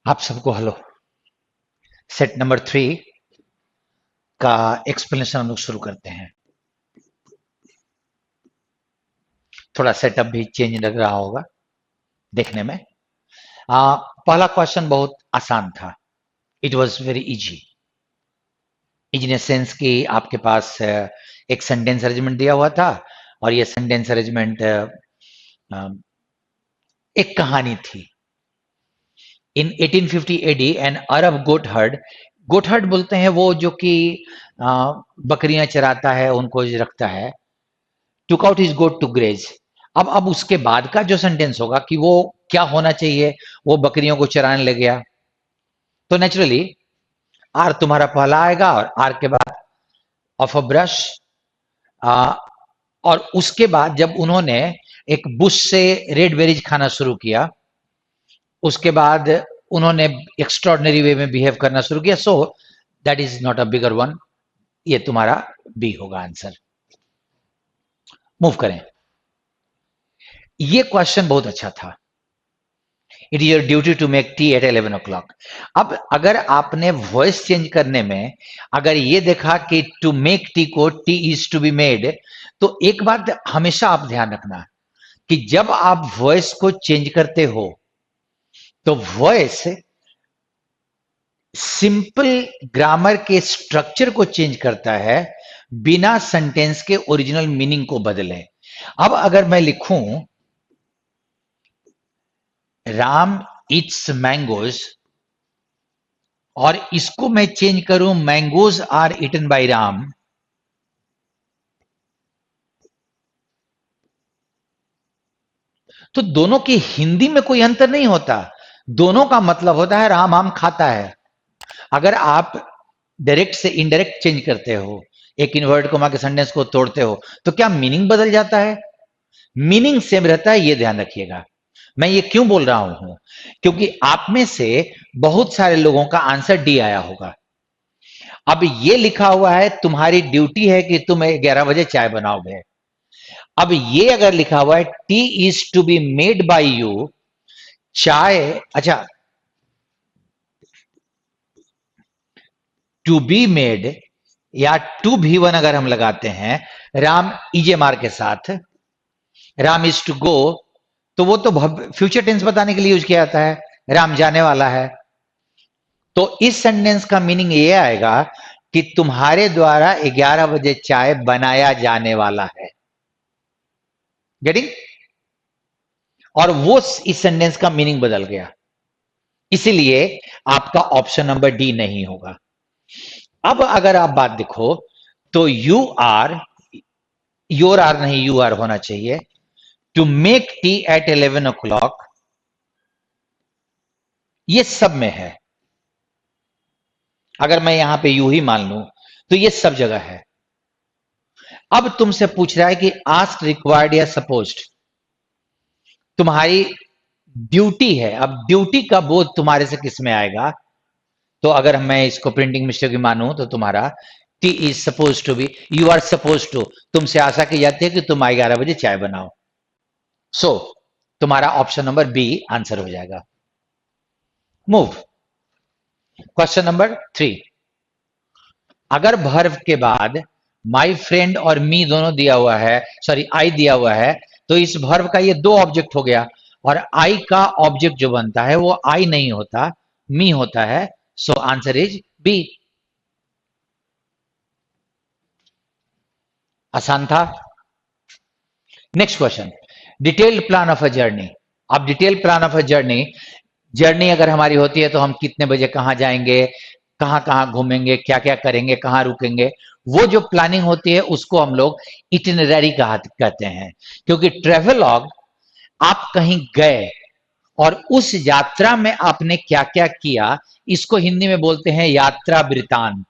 आप सबको hello. Set number 3 का एक्सप्लेनेशन हम लोग शुरू करते हैं। थोड़ा सेटअप भी चेंज लग रहा होगा देखने में। पहला क्वेश्चन बहुत आसान था। It was very easy. Easy in sense कि आपके पास एक सेंटेंस अरेंजमेंट दिया हुआ था और ये सेंटेंस अरेंजमेंट एक कहानी थी। In 1850 AD an Arab goatherd बोलते हैं वो जो कि बकरियां चराता है, उनको रखता है। Took out his goat to graze. अब उसके बाद का जो सेंटेंस होगा कि वो क्या होना चाहिए, वो बकरियों को चराने लग गया। तो नेचुरली आर तुम्हारा पहला आएगा और आर के बाद ऑफ अ ब्रश। और उसके बाद जब उन्होंने एक बुश से रेड बेरीज खाना शुरू किया, उसके बाद उन्होंने एक्स्ट्रॉर्डनरी वे में बिहेव करना शुरू किया। So that is not a bigger one. ये तुम्हारा बी होगा आंसर। मूव करें। ये क्वेश्चन बहुत अच्छा था। It is your duty to make tea at 11 o'clock। अब अगर आपने वॉइस चेंज करने में अगर ये देखा कि टू मेक टी को tea is to be made, तो एक बात हमेशा आप ध्यान रखना कि जब आप वॉइस को चेंज करते हो तो वॉइस सिंपल ग्रामर के स्ट्रक्चर को चेंज करता है बिना सेंटेंस के ओरिजिनल मीनिंग को बदले। अब अगर मैं लिखूं राम ईट्स मैंगोज और इसको मैं चेंज करूं mangoes are eaten by Ram, तो दोनों की हिंदी में कोई अंतर नहीं होता। दोनों का मतलब होता है राम आम खाता है। अगर आप डायरेक्ट से इनडायरेक्ट चेंज करते हो, एक इन्वर्ट कोमा के सेंटेंस को तोड़ते हो, तो क्या मीनिंग बदल जाता है? मीनिंग सेम रहता है, ये ध्यान रखिएगा। मैं ये क्यों बोल रहा हूं? क्योंकि आप में से बहुत सारे लोगों का आंसर डी आया होगा। अब ये लिखा हुआ है तुम्हारी ड्यूटी है कि तुम 11 बजे चाय बनाओगे। अब ये अगर लिखा हुआ है tea is to be made by you, चाय, अच्छा, टू बी मेड या टू भी वन अगर हम लगाते हैं राम ईजेमार के साथ, राम इज टू गो, तो वो तो फ्यूचर टेंस बताने के लिए यूज किया जाता है, राम जाने वाला है। तो इस सेंटेंस का मीनिंग ये आएगा कि तुम्हारे द्वारा 11 बजे चाय बनाया जाने वाला है। गेटिंग? और वो इस सेंटेंस का मीनिंग बदल गया, इसीलिए आपका ऑप्शन नंबर डी नहीं होगा। अब अगर आप बात देखो तो यू आर, योर आर नहीं यू आर होना चाहिए। To make tea at 11 o'clock, ये सब में है। अगर मैं यहां पे यू ही मान लूं तो ये सब जगह है। अब तुमसे पूछ रहा है कि आस्क, रिक्वायर्ड या सपोज्ड। तुम्हारी ड्यूटी है। अब ड्यूटी का बोध तुम्हारे से किस में आएगा? तो अगर मैं इसको प्रिंटिंग मिस्टेक भी मानूं तो तुम्हारा tea is suppose to be, you are suppose to, तुमसे आशा की जाती है कि तुम 11 बजे चाय बनाओ। सो तुम्हारा ऑप्शन नंबर बी आंसर हो जाएगा। मूव। Question number 3। अगर वर्ब के बाद माई फ्रेंड और मी दोनों दिया हुआ है, सॉरी आई दिया हुआ है, तो इस वर्ब का ये दो ऑब्जेक्ट हो गया और आई का ऑब्जेक्ट जो बनता है वो आई नहीं होता, मी होता है। So answer is B. आसान था। Next question, detailed plan of a journey. अब detailed plan of a journey, journey अगर हमारी होती है तो हम कितने बजे कहाँ जाएंगे, कहाँ कहाँ घूमेंगे, क्या क्या करेंगे, कहाँ रुकेंगे, वो जो प्लानिंग होती है उसको हम लोग इटिनरी कहते हैं। क्योंकि ट्रेवलॉग, आप कहीं गए और उस यात्रा में आपने क्या क्या किया, इसको हिंदी में बोलते हैं यात्रा वृतांत।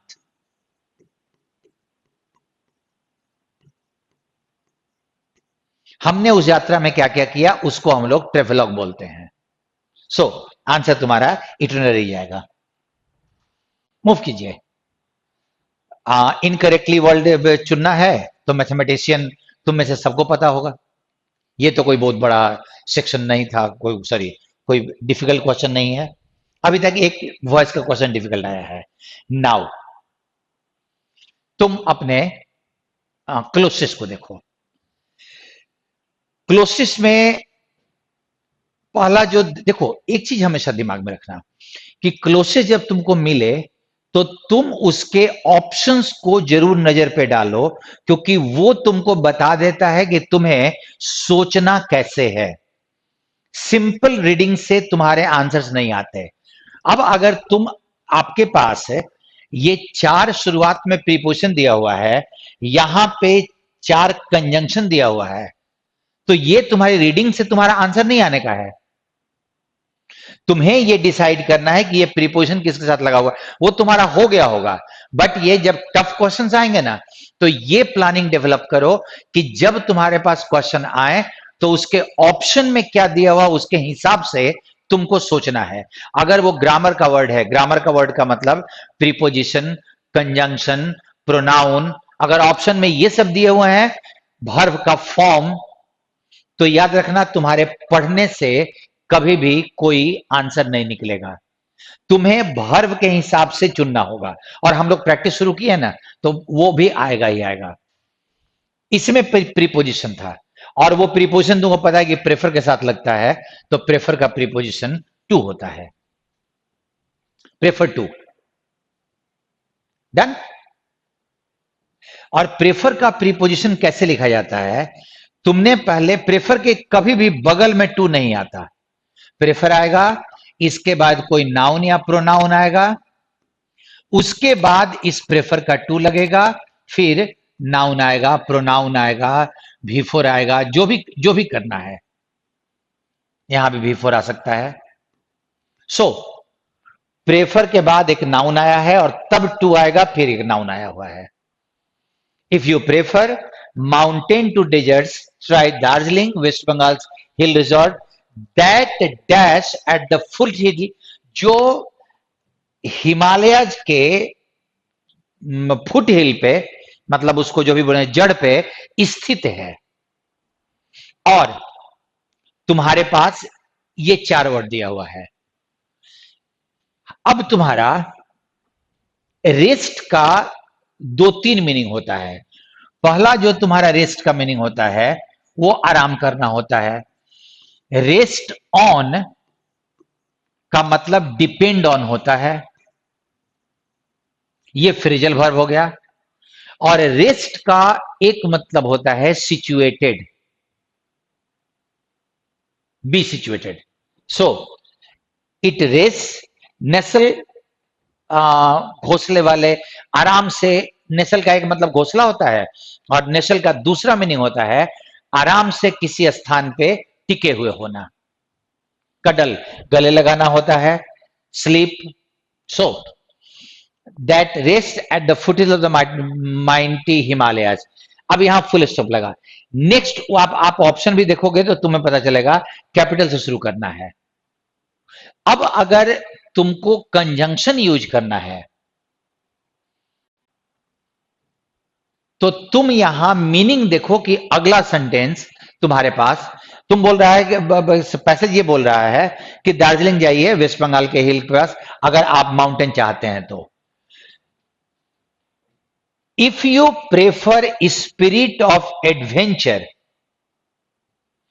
हमने उस यात्रा में क्या क्या किया उसको हम लोग ट्रेवलॉग बोलते हैं। सो आंसर तुम्हारा इटिनरी जाएगा। मूव कीजिए। इनकरेक्टली वर्ल्ड चुनना है तो मैथमेटिशियन तुम में से सबको पता होगा। ये तो कोई बहुत बड़ा सेक्शन नहीं था, कोई सॉरी कोई डिफिकल्ट क्वेश्चन नहीं है। अभी तक एक वॉइस का क्वेश्चन डिफिकल्ट आया है। नाउ तुम अपने क्लोसिस को देखो। क्लोसिस में पहला जो देखो, एक चीज हमेशा दिमाग में रखना कि क्लोसिस जब तुमको मिले तो तुम उसके ऑप्शंस को जरूर नजर पे डालो, क्योंकि वो तुमको बता देता है कि तुम्हें सोचना कैसे है। सिंपल रीडिंग से तुम्हारे आंसर्स नहीं आते। अब अगर तुम, आपके पास है ये चार शुरुआत में प्रीपोजिशन दिया हुआ है, यहां पे चार कंजंक्शन दिया हुआ है, तो ये तुम्हारी रीडिंग से तुम्हारा आंसर नहीं आने का है। तुम्हें ये डिसाइड करना है कि ये प्रीपोजिशन किसके साथ लगा हुआ है। वो तुम्हारा हो गया होगा, बट ये जब टफ क्वेश्चंस आएंगे ना, तो ये प्लानिंग डेवलप करो कि जब तुम्हारे पास क्वेश्चन आए तो उसके ऑप्शन में क्या दिया हुआ उसके हिसाब से तुमको सोचना है। अगर वो ग्रामर का वर्ड है, ग्रामर का वर्ड का मतलब प्रीपोजिशन, कंजंक्शन, प्रोनाउन, अगर ऑप्शन में ये सब दिए हुए हैं, वर्ब का फॉर्म, तो याद रखना तुम्हारे पढ़ने से कभी भी कोई आंसर नहीं निकलेगा। तुम्हें वर्ब के हिसाब से चुनना होगा, और हम लोग प्रैक्टिस शुरू की है ना, तो वो भी आएगा ही आएगा। इसमें प्रीपोजिशन था, और वो प्रीपोजिशन तुमको पता है कि प्रेफर के साथ लगता है, तो प्रेफर का प्रीपोजिशन टू होता है। Prefer to, done. और प्रेफर का प्रीपोजिशन कैसे लिखा जाता है? तुमने पहले प्रेफर के कभी भी बगल में टू नहीं आता। प्रेफर आएगा, इसके बाद कोई नाउन या प्रोनाउन आएगा, उसके बाद इस प्रेफर का टू लगेगा, फिर नाउन आएगा, प्रोनाउन आएगा, भी4 आएगा, जो भी करना है। यहां भी भी4 आ सकता है। सो प्रेफर के बाद एक नाउन आया है और तब टू आएगा, फिर एक नाउन आया हुआ है। If you prefer mountain to deserts, try Darjeeling, West Bengal hill resort, that dash at the foot hill, जो हिमालय के फुट हिल पे, मतलब उसको जो भी बोले जड़ पे स्थित है। और तुम्हारे पास ये चार वर्ड दिया हुआ है। अब तुम्हारा रेस्ट का दो तीन मीनिंग होता है। पहला जो तुम्हारा रेस्ट का मीनिंग होता है वो आराम करना होता है। रेस्ट ऑन का मतलब डिपेंड ऑन होता है, ये फ्रेजल वर्ब हो गया। और रेस्ट का एक मतलब होता है situated, be situated. So it rest, nestle, घोंसले वाले, आराम से। नेसल का एक मतलब घोंसला होता है, और नेसल का दूसरा मीनिंग होता है आराम से किसी स्थान पे टिके हुए होना। कडल, गले लगाना होता है। Sleep, so that rest at the footage of the mighty Himalayas. अब यहां फुल स्टॉप लगा। नेक्स्ट आप ऑप्शन भी देखोगे तो तुम्हें पता चलेगा कैपिटल से शुरू करना है। अब अगर तुमको कंजंक्शन यूज करना है तो तुम यहां मीनिंग देखो कि अगला सेंटेंस तुम्हारे पास, तुम बोल रहा है कि पैसेज ये बोल रहा है कि दार्जिलिंग जाइए, वेस्ट बंगाल के हिल पास, अगर आप माउंटेन चाहते हैं तो। If you prefer spirit of adventure,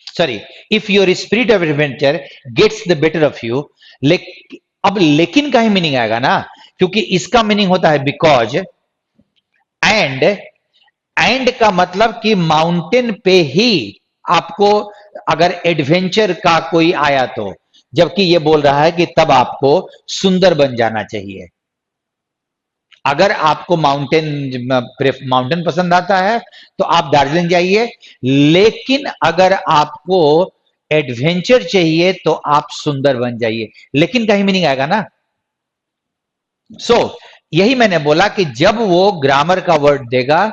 sorry, if your spirit of adventure gets the better of you, अब लेकिन का ही मीनिंग आएगा ना, क्योंकि इसका मीनिंग होता है बिकॉज। एंड का मतलब कि माउंटेन पे ही आपको अगर एडवेंचर का कोई आया तो, जबकि ये बोल रहा है कि तब आपको सुंदर बन जाना चाहिए। अगर आपको माउंटेन पसंद आता है तो आप दार्जिलिंग जाइए, लेकिन अगर आपको एडवेंचर चाहिए तो आप सुंदर बन जाइए। लेकिन का ही मीनिंग आएगा ना। सो यही मैंने बोला कि जब वो ग्रामर का वर्ड देगा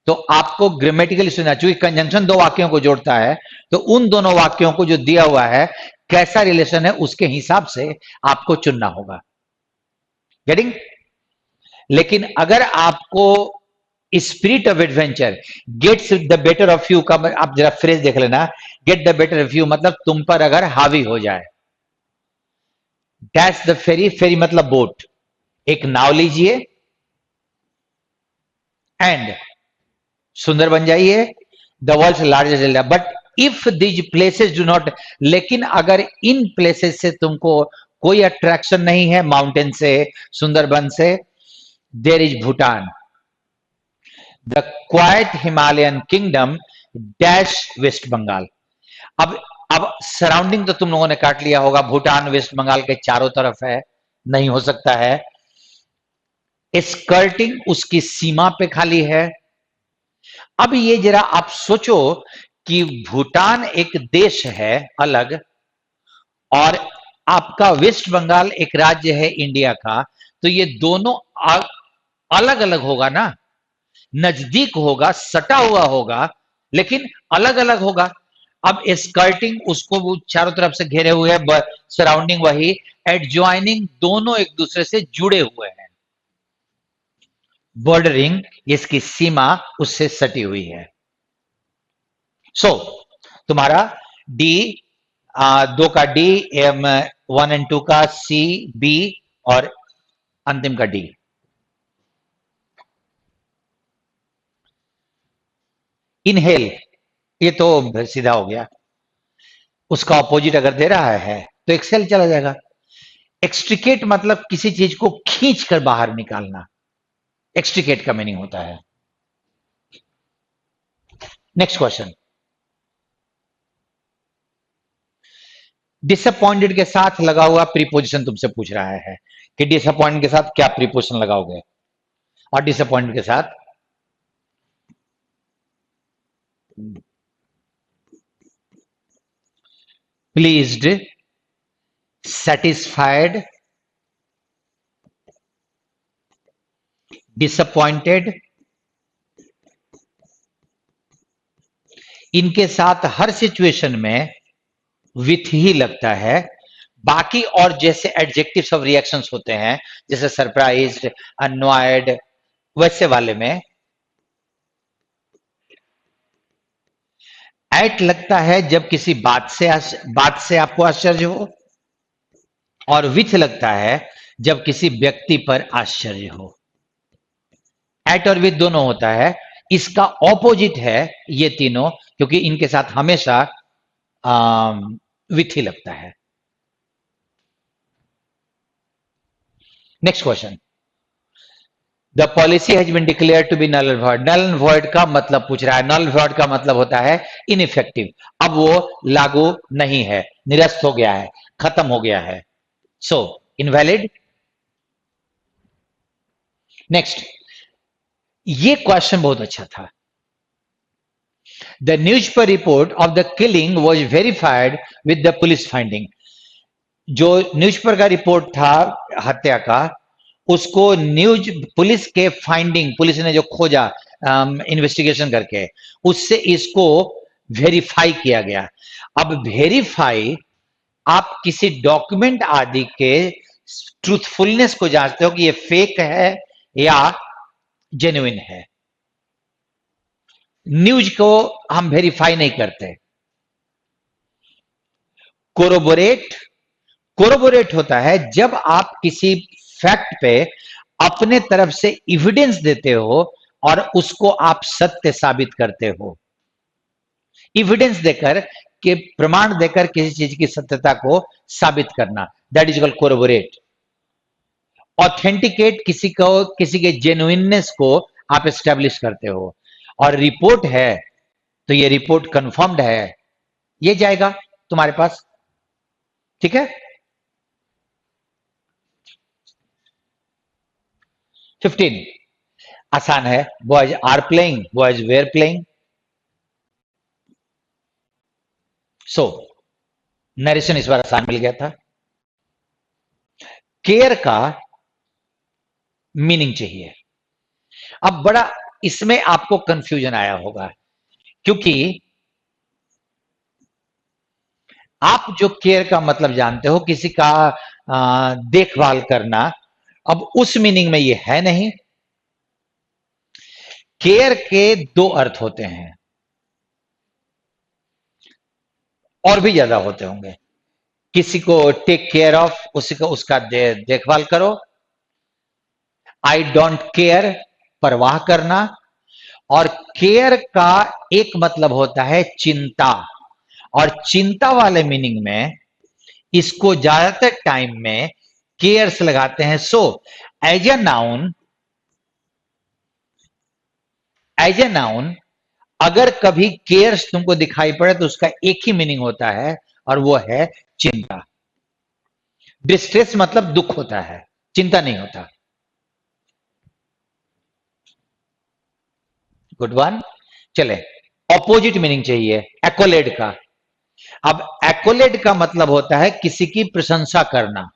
तो आपको ग्रामेटिकली सुनना, चूंकि कंजंक्शन दो वाक्यों को जोड़ता है, तो उन दोनों वाक्यों को जो दिया हुआ है कैसा रिलेशन है उसके हिसाब से आपको चुनना होगा। गेटिंग? लेकिन अगर आपको spirit of adventure gets the better of you का, आप जरा फ्रेज देख लेना, get the better of you मतलब तुम पर अगर हावी हो जाए, डैश द फेरी, फेरी मतलब बोट, एक नाव लीजिए एंड सुंदर बन जाइए, the world's largest area. But if these places do not, लेकिन अगर इन प्लेसेस से तुमको कोई अट्रैक्शन नहीं है, माउंटेन से, सुंदरबन से, there is Bhutan, the quiet Himalayan kingdom dash West Bengal. अब अब सराउंडिंग तो तुम लोगों ने काट लिया होगा, भूटान वेस्ट बंगाल के चारों तरफ है, नहीं हो सकता है। स्कर्टिंग उसकी सीमा पे खाली है। अब ये जरा आप सोचो कि भूटान एक देश है अलग, और आपका वेस्ट बंगाल एक राज्य है इंडिया का, तो ये दोनों अलग अलग होगा ना, नजदीक होगा, सटा हुआ होगा, लेकिन अलग अलग होगा। अब स्कर्टिंग उसको वो चारों तरफ से घेरे हुए है, सराउंडिंग वही, एडजॉइनिंग दोनों एक दूसरे से जुड़े हुए हैं, बॉर्डरिंग इसकी सीमा उससे सटी हुई है। सो तुम्हारा डी, दो का डी, एम 1 एंड 2 का सी, बी, और अंतिम का डी। इनहेल, ये तो सीधा हो गया, उसका ऑपोजिट अगर दे रहा है तो एक्सेल चला जाएगा। एक्सट्रिकेट मतलब किसी चीज को खींच कर बाहर निकालना, एक्सट्रिकेट का मीनिंग होता है। नेक्स्ट क्वेश्चन, डिसअपॉइंटेड के साथ लगा हुआ प्रीपोजिशन तुमसे पूछ रहा है कि डिसअपॉइंटेड के साथ क्या प्रीपोजिशन लगाओगे, और डिसअपॉइंटेड के साथ प्लीज्ड, सेटिस्फाइड, डिसअपॉइंटेड, इनके साथ हर सिचुएशन में विथ ही लगता है। बाकी और जैसे एडजेक्टिव्स ऑफ रिएक्शंस होते हैं, जैसे सरप्राइज्ड, अनॉयड, वैसे वाले में एट लगता है जब किसी बात से आपको आश्चर्य हो, और विथ लगता है जब किसी व्यक्ति पर आश्चर्य हो। एट और विथ दोनों होता है, इसका ऑपोजिट है ये तीनों, क्योंकि इनके साथ हमेशा विथ ही लगता है। Next question, the policy has been declare to be null and void. Null and void का मतलब पूछ रहा है, नल वॉइड का मतलब होता है इनइफेक्टिव, अब वो लागू नहीं है, निरस्त हो गया है, खत्म हो गया है, सो इनवैलिड। नेक्स्ट, ये क्वेश्चन बहुत अच्छा था। The newspaper report of the killing was verified with the police finding. जो न्यूज़पेपर का रिपोर्ट था हत्या का, उसको न्यूज पुलिस के फाइंडिंग, पुलिस ने जो खोजा इन्वेस्टिगेशन करके, उससे इसको वेरीफाई किया गया। अब वेरीफाई, आप किसी डॉक्यूमेंट आदि के ट्रूथफुलनेस को जांचते हो कि ये फेक है या जेन्युइन है। न्यूज को हम वेरीफाई नहीं करते। कोरोबोरेट, कोरोबोरेट होता है जब आप किसी फैक्ट पे अपने तरफ से एविडेंस देते हो और उसको आप सत्य साबित करते हो। एविडेंस देकर के, प्रमाण देकर किसी चीज की सत्यता को साबित करना, that is called corroborate. Authenticate, किसी को, किसी के जेन्युइननेस को आप एस्टेब्लिश करते हो। और रिपोर्ट है तो ये रिपोर्ट कंफर्म्ड है, ये जाएगा तुम्हारे पास, ठीक है। 15 आसान है, boys are playing, boys were playing. So narration इस बार आसान मिल गया था। केयर का मीनिंग चाहिए। अब बड़ा इसमें आपको कंफ्यूजन आया होगा, क्योंकि आप जो केयर का मतलब जानते हो किसी का देखभाल करना, अब उस मीनिंग में ये है नहीं। केयर के दो अर्थ होते हैं, और भी ज्यादा होते होंगे। किसी को टेक केयर ऑफ, उसी को उसका देखभाल करो। आई डोंट केयर, परवाह करना। और केयर का एक मतलब होता है चिंता, और चिंता वाले मीनिंग में इसको ज्यादातर टाइम में केयर्स लगाते हैं। So as a noun, as a noun अगर कभी केयर्स तुमको दिखाई पड़े तो उसका एक ही मीनिंग होता है, और वो है चिंता। डिस्ट्रेस मतलब दुख होता है, चिंता नहीं होता। Good one. चले, ऑपोजिट मीनिंग चाहिए एक्कोलेड का। अब एक्कोलेड का मतलब होता है किसी की प्रशंसा करना।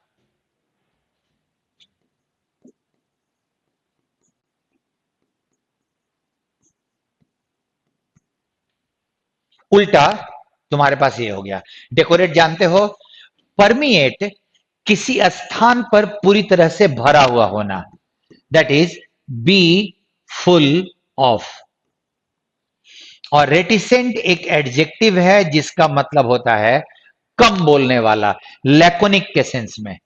उल्टा तुम्हारे पास ये हो गया। डेकोरेट जानते हो, परमिएट, किसी स्थान पर पूरी तरह से भरा हुआ होना, that is be full of. और रेटिसेंट एक एडजेक्टिव है जिसका मतलब होता है कम बोलने वाला, लैकोनिक के सेंस में।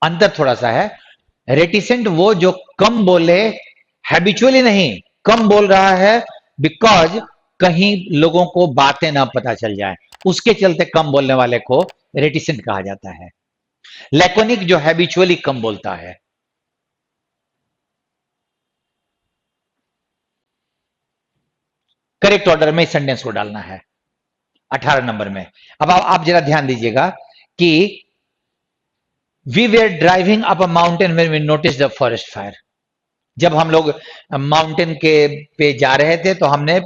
अंतर थोड़ा सा है। रेटिसेंट वो जो कम बोले, हैबिचुअली नहीं, कम बोल रहा है बिकॉज कहीं लोगों को बातें ना पता चल जाए, उसके चलते कम बोलने वाले को रेटिसेंट कहा जाता है। लैकोनिक जो हैबिचुअली कम बोलता है। करेक्ट ऑर्डर में सेंटेंस को डालना है 18 नंबर में। अब आप जरा ध्यान दीजिएगा कि we were driving up a mountain when we notice the forest fire. जब हम लोग माउंटेन के पे जा रहे थे तो हमने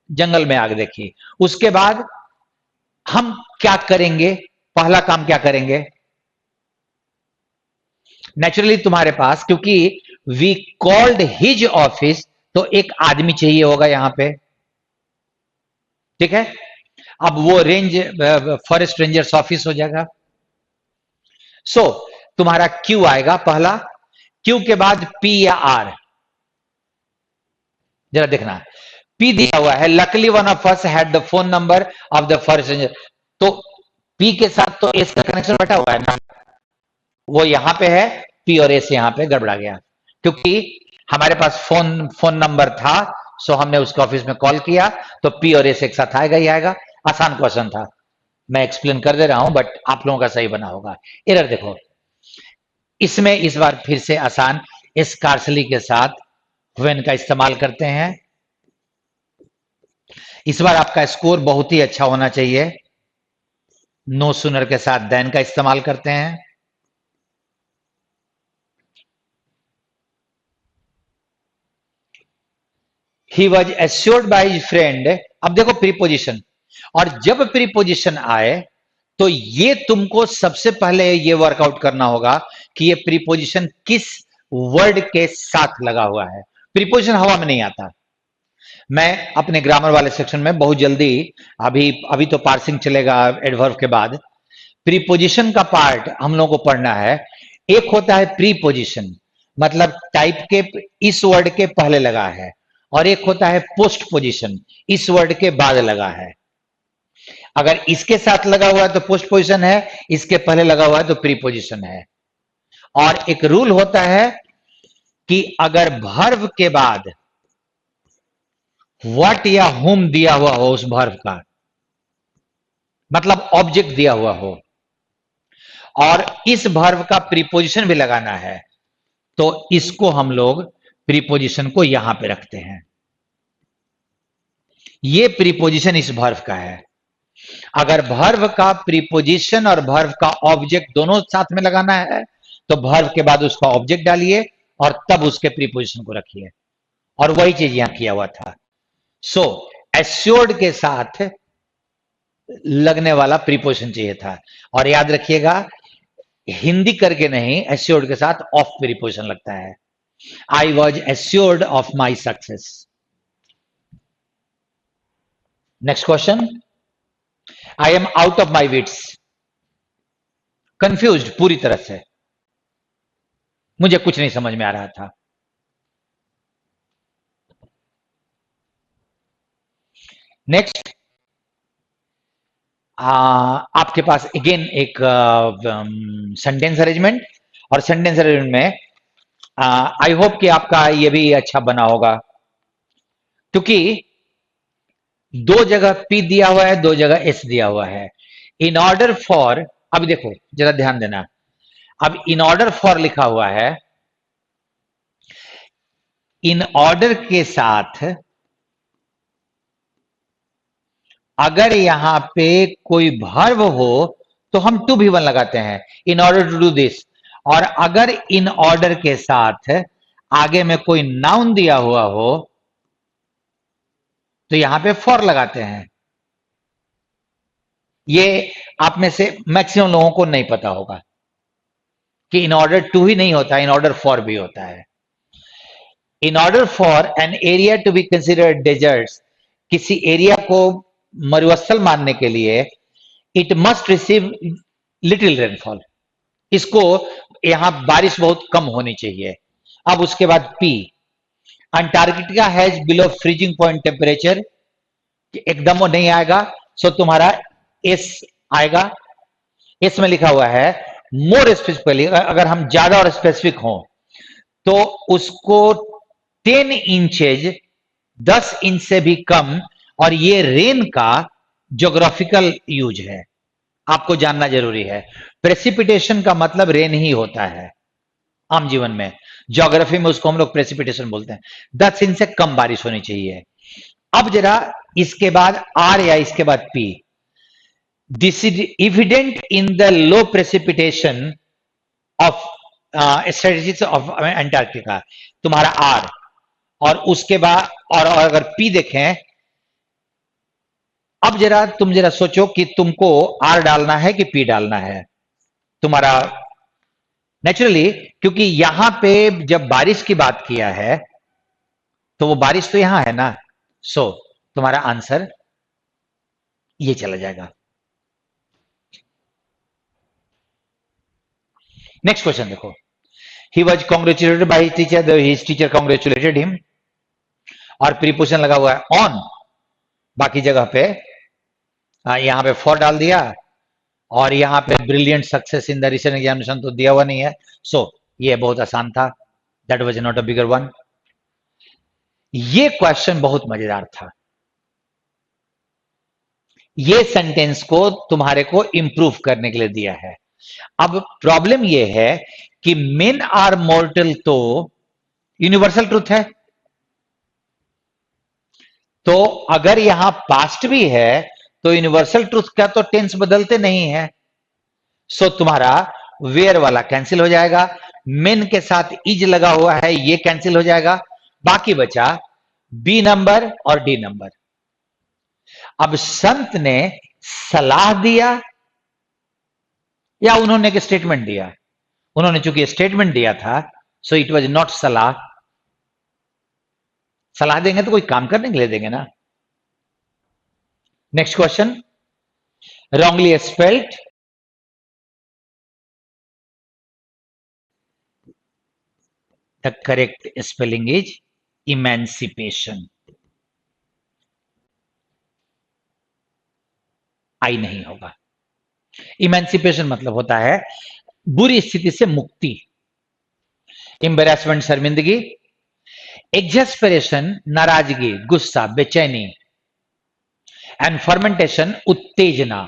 जंगल में आग देखी। उसके बाद हम क्या करेंगे, पहला काम क्या करेंगे? नेचुरली तुम्हारे पास, क्योंकि वी कॉल्ड हिज ऑफिस, तो एक आदमी चाहिए होगा यहां पे, ठीक है। अब वो रेंज फॉरेस्ट रेंजर्स ऑफिस हो जाएगा। सो तुम्हारा क्यू आएगा पहला। क्यू के बाद पी या आर, जरा देखना। पी दिया हुआ है, luckily one of us had the phone number of the forest ranger. तो पी के साथ तो एस का कनेक्शन बैठा हुआ है ना, वो यहां पे है, पी और एस यहां पे गड़बड़ा गया, क्योंकि हमारे पास फोन फोन नंबर था, सो हमने उसके ऑफिस में कॉल किया, तो पी और एस एक साथ आएगा ही आएगा। आसान क्वेश्चन था, मैं एक्सप्लेन कर दे रहा हूं, बट आप लोगों का सही बना होगा। एरर देखो, इसमें इस बार फिर से आसान स्कार्सली के साथ व्हेन का इस्तेमाल करते हैं। इस बार आपका स्कोर बहुत ही अच्छा होना चाहिए। नो सुनर के साथ देन का इस्तेमाल करते हैं। He was assured by his friend. अब देखो प्रीपोजिशन, और जब प्रीपोजिशन आए तो ये तुमको सबसे पहले ये वर्कआउट करना होगा कि ये प्रीपोजिशन किस वर्ड के साथ लगा हुआ है। प्रीपोजिशन हवा में नहीं आता। मैं अपने ग्रामर वाले सेक्शन में बहुत जल्दी, अभी अभी तो पार्सिंग चलेगा एडवर्ब के बाद, प्रीपोजिशन का पार्ट हम लोगों को पढ़ना है। एक होता है प्रीपोजिशन, मतलब टाइप के इस वर्ड के पहले लगा है, और एक होता है पोस्ट पोजिशन, इस वर्ड के बाद लगा है। अगर इसके साथ लगा हुआ है तो पोस्ट पोजिशन है, इसके पहले लगा हुआ है तो प्रीपोजिशन है। और एक रूल होता है कि अगर भर्व के बाद व्हाट या हुम दिया हुआ हो, उस भर्व का मतलब ऑब्जेक्ट दिया हुआ हो, और इस भर्व का प्रीपोजिशन भी लगाना है, तो इसको हम लोग प्रीपोजिशन को यहां पे रखते हैं। ये प्रीपोजिशन इस भर्व का है। अगर भर्व का प्रीपोजिशन और भर्व का ऑब्जेक्ट दोनों साथ में लगाना है तो भर्व के बाद उसका ऑब्जेक्ट डालिए और तब उसके प्रीपोजिशन को रखिए, और वही चीज यहां किया हुआ था। सो एश्योर्ड के साथ लगने वाला प्रीपोजिशन चाहिए था, और याद रखिएगा हिंदी करके नहीं, एश्योर्ड के साथ ऑफ प्रीपोजिशन लगता है। I was assured of my success. Next question. I am out of my wits, confuse पूरी तरह से, मुझे कुछ नहीं समझ में आ रहा था। नेक्स्ट, आपके पास अगेन एक सेंटेंस अरेंजमेंट, और सेंटेंस अरेंजमेंट में आई होप कि आपका ये भी अच्छा बना होगा, क्योंकि दो जगह पी दिया हुआ है, दो जगह एस दिया हुआ है। इन ऑर्डर फॉर, अब देखो जरा ध्यान देना, अब इन ऑर्डर फॉर लिखा हुआ है, इन ऑर्डर के साथ अगर यहां पे कोई वर्ब हो तो हम टू भी वन लगाते हैं, in order to do this. और अगर इन ऑर्डर के साथ आगे में कोई नाउन दिया हुआ हो तो यहां पे फॉर लगाते हैं। ये आप में से मैक्सिमम लोगों को नहीं पता होगा कि इन ऑर्डर टू ही नहीं होता, इन ऑर्डर फॉर भी होता है। In order for an area to be considered deserts, किसी एरिया को मरुस्थल मानने के लिए it must receive little rainfall, इसको यहां बारिश बहुत कम होनी चाहिए। अब उसके बाद P, Antarctica has below freezing point temperature, एकदम वो नहीं आएगा, सो तुम्हारा एस आएगा। एस में लिखा हुआ है मोर स्पेसिफिकली, अगर हम ज्यादा और स्पेसिफिक हों तो उसको 10 इंचेज, 10 इंच से भी कम, और ये रेन का ज्योग्राफिकल यूज है, आपको जानना जरूरी है। प्रेसिपिटेशन का मतलब रेन ही होता है आम जीवन में, ज्योग्राफी में उसको हम लोग प्रेसिपिटेशन बोलते हैं। 10 इंच से कम बारिश होनी चाहिए। अब जरा इसके बाद आर या इसके बाद P, this is evident in the low precipitation of strategics of Antarctica, तुम्हारा आर। और उसके बाद और अगर पी देखें, अब जरा तुम जरा सोचो कि तुमको आर डालना है कि पी डालना है तुम्हारा, नेचुरली क्योंकि यहां पे जब बारिश की बात किया है तो वो बारिश तो यहां है ना, सो तुम्हारा आंसर ये चला जाएगा। नेक्स्ट क्वेश्चन देखो, he was congratulated by teacher, his teacher congratulated him, और प्रीपोजिशन लगा हुआ है ऑन, बाकी जगह पे यहां पे फॉर डाल दिया, और यहां पे brilliant success in the recent examination तो दिया हुआ नहीं है, सो ये बहुत आसान था, that was not a bigger one. ये क्वेश्चन बहुत मजेदार था, ये सेंटेंस को तुम्हारे को इंप्रूव करने के लिए दिया है। अब प्रॉब्लम ये है कि मेन आर मॉर्टल तो यूनिवर्सल ट्रूथ है, तो अगर यहां पास्ट भी है तो यूनिवर्सल ट्रूथ का तो टेंस बदलते नहीं है, सो तुम्हारा वेयर वाला कैंसिल हो जाएगा, मेन के साथ इज लगा हुआ है ये कैंसिल हो जाएगा, बाकी बचा बी नंबर और डी नंबर। अब संत ने सलाह दिया या उन्होंने एक स्टेटमेंट दिया, उन्होंने चूंकि स्टेटमेंट दिया था, सो इट वाज नॉट सलाह। सलाह देंगे तो कोई काम करने के लिए देंगे ना। Next question, wrongly spelled, the correct spelling is emancipation, I नहीं होगा। इमेंसिपेशन मतलब होता है बुरी स्थिति से मुक्ति, एम्बेरसमेंट शर्मिंदगी, एग्जेस्परेशन नाराजगी गुस्सा बेचैनी, एंड फर्मेंटेशन उत्तेजना।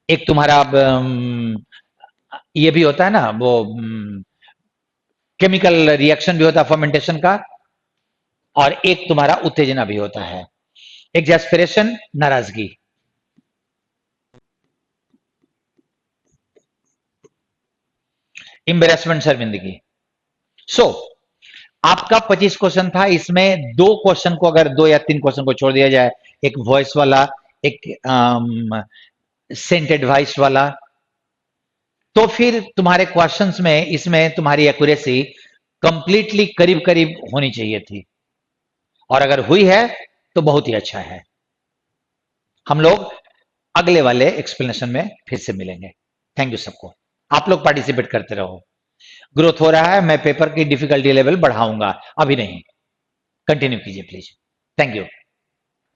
एक तुम्हारा ये भी होता है ना, वो केमिकल रिएक्शन भी होता है फर्मेंटेशन का, और एक तुम्हारा उत्तेजना भी होता है, एग्जेस्परेशन नाराजगी, एम्बेरसमेंट शर्मिंदगी। सो आपका 25 क्वेश्चन था, इसमें 2 क्वेश्चन को, अगर 2 या 3 क्वेश्चन को छोड़ दिया जाए, एक वॉइस वाला, एक सेंटेड वॉइस वाला, तो फिर तुम्हारे क्वेश्चंस में इसमें तुम्हारी एक्यूरेसी कंप्लीटली करीब करीब होनी चाहिए थी, और अगर हुई है तो बहुत ही अच्छा है। हम लोग अगले वाले एक्सप्लेनेशन में फिर से मिलेंगे। थैंक यू सबको, आप लोग पार्टिसिपेट करते रहो। ग्रोथ हो रहा है, मैं पेपर की डिफिकल्टी लेवल बढ़ाऊंगा, अभी नहीं। कंटिन्यू कीजिए प्लीज। Thank you.